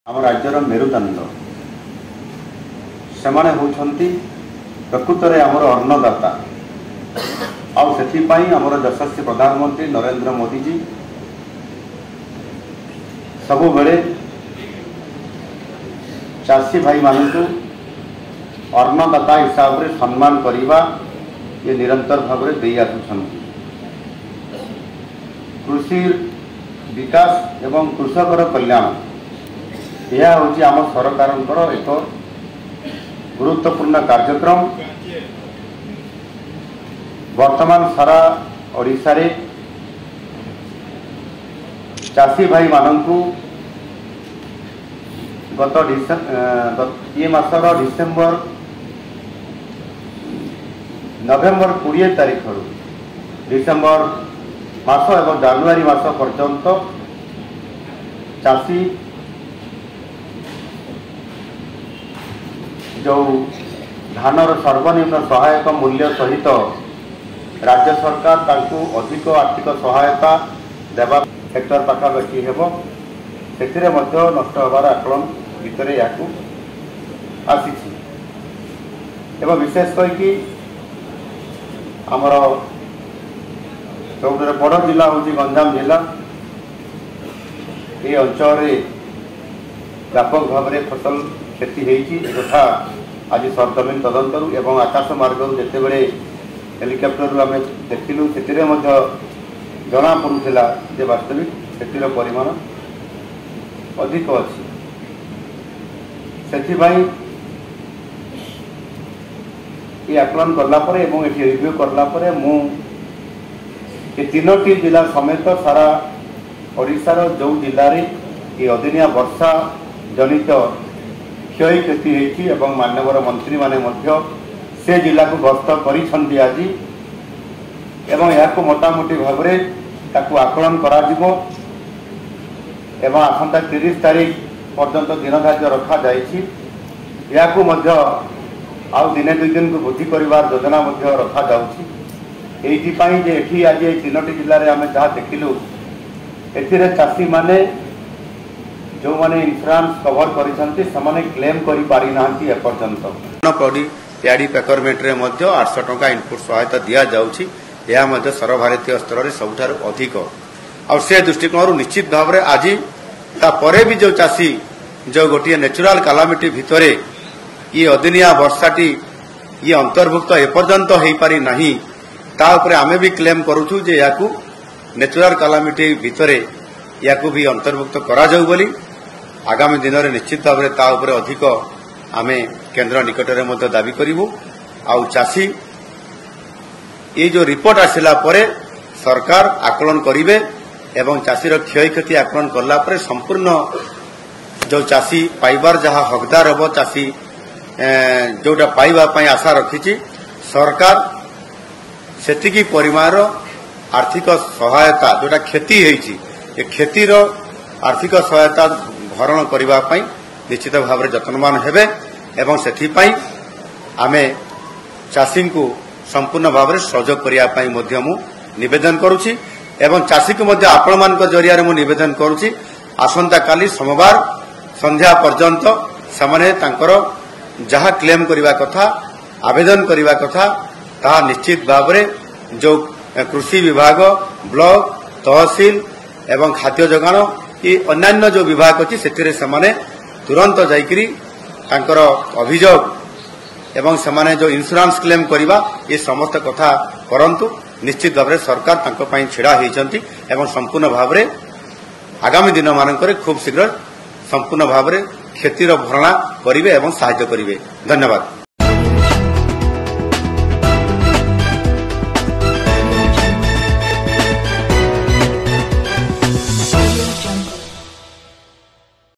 आम राज्यर मेरुदंड से होती प्रकृत में आमर अन्नदाता आमर यशस्वी प्रधानमंत्री नरेंद्र मोदी जी सबु बेले चाषी भाई मानू अन्नदाता हिसाब से सम्मान करने ये निरंतर भाव में दे आसुछंती। कृषि विकास एवं कृषकर कल्याण यह हूँ आम सरकार एक गुरुत्वपूर्ण कार्यक्रम। वर्तमान सारा ओडिशा रे चाषी भाई मानू गत ये मासर डिसेम्बर नवेम्बर 20 तारीख डिसेम्बर मास एवं जानुआरी मास पर्यंत चाषी जो धानर सर्वनिम्न सहायक मूल्य सहित राज्य सरकार तांकु अधिक आर्थिक सहायता देवा हेक्टर पाखापाखि हेब से नष्ट होबार आकलन भितर या आसी एवं विशेष करके आमर सबुठ बड़ जिला हूँ गंजाम जिला ये अंचल व्यापक भाव में फसल क्षति होती तथा आज सरजमीन तदंतर एवं आकाश मार्ग जिते बड़े हेलिकप्टर आम देखिलु से जना पड़ूला जे वास्तविक क्षतिर परिमाण अधिक अच्छी से आकलन कलापर एवं ये रिव्यू कलापर मु तीनोटी जिला समेत सारा ओडिशार जो जिले में ये अदिनिया वर्षा जनित क्षय क्षति होती एवं माननीय मंत्री माने से जिला को गस्त करिसेंती आज एवं या मोटामोटी भाव में आकलन करा एवं आसंता 30 तारीख पर्यंत दिन धार्य रखा या आउ दिने 2 दिन को वृद्धि कर योजना रखा जाती आज तीनोटी जिले में आम जहाँ देखिलु ए चाषी माने जो माने इंश्योरेंस कवर करिसेंती समाने क्लेम करि पारि नांती एपर्यंत पड़ी प्याड़ी पैकरमेंट रे मध्य 800 टंका इनपुट सहायता दिया जाउछि। यह मध्य सर्वभारतीय स्तर में सबुठार अधिक और से दृष्टिकोण निश्चित भाव में आज तापर भी जो चाषी जो गोटे नेचुराल कालामिटी भितर ये अदिनिया वर्षाटी ये अंतर्भुक्त एपर्यंत हो पारि नाही ता उपरे आमे भी क्लेम करूछु जे याकू नेचुराल कालामिटी भितर याकू भी अंतर्भुक्त करा जाउ बोली आगामी दिन में निश्चित भाव में ता उपरे अधिक आमे केंद्र निकट में दाबी करूँ। आउ चाषी ये जो रिपोर्ट आसला परे सरकार आकलन करिवे एवं चाषीर क्षय क्षति आकलन कला परे संपूर्ण जो चाषी पाइबार जहाँ हकदार हम चाषी जोटा पाइबा पई आशा रखी सरकार सेतिकी परिमाण आर्थिक सहायता जोटा क्षति होती ये क्षतिर आर्थिक सहायता भरण करने निश्चित भाव में जत्नवान हेबे एवं सेथिपाई आमे चाषी को संपूर्ण भाव में सहयोग करने निवेदन करुछि एवं चाषी को आपण मान जरिया मु निवेदन करुछि आसंता काली सोमवार संध्या पर्यंत समाने तांकर जहाँ क्लेम करने कथा आवेदन करने कथा ता निश्चित भाव में जो कृषि विभाग ब्लॉक तहसील एवं खाद्य जोगाण ये अन्यान्य जो विभाग अच्छी से तुरंत जाइकरी तांकर अभियोग एवं सेमाने जो इंश्योरेंस क्लेम करवा ये समस्त कथा करंतु निश्चित भाव में सरकार तांको पई छिड़ा होइचंती एवं संपूर्ण भाव में आगामी दिन मानकर खूब शीघ्र संपूर्ण भाव में क्षतिर भरणा करिवे एवं सहायता करिवे। धन्यवाद।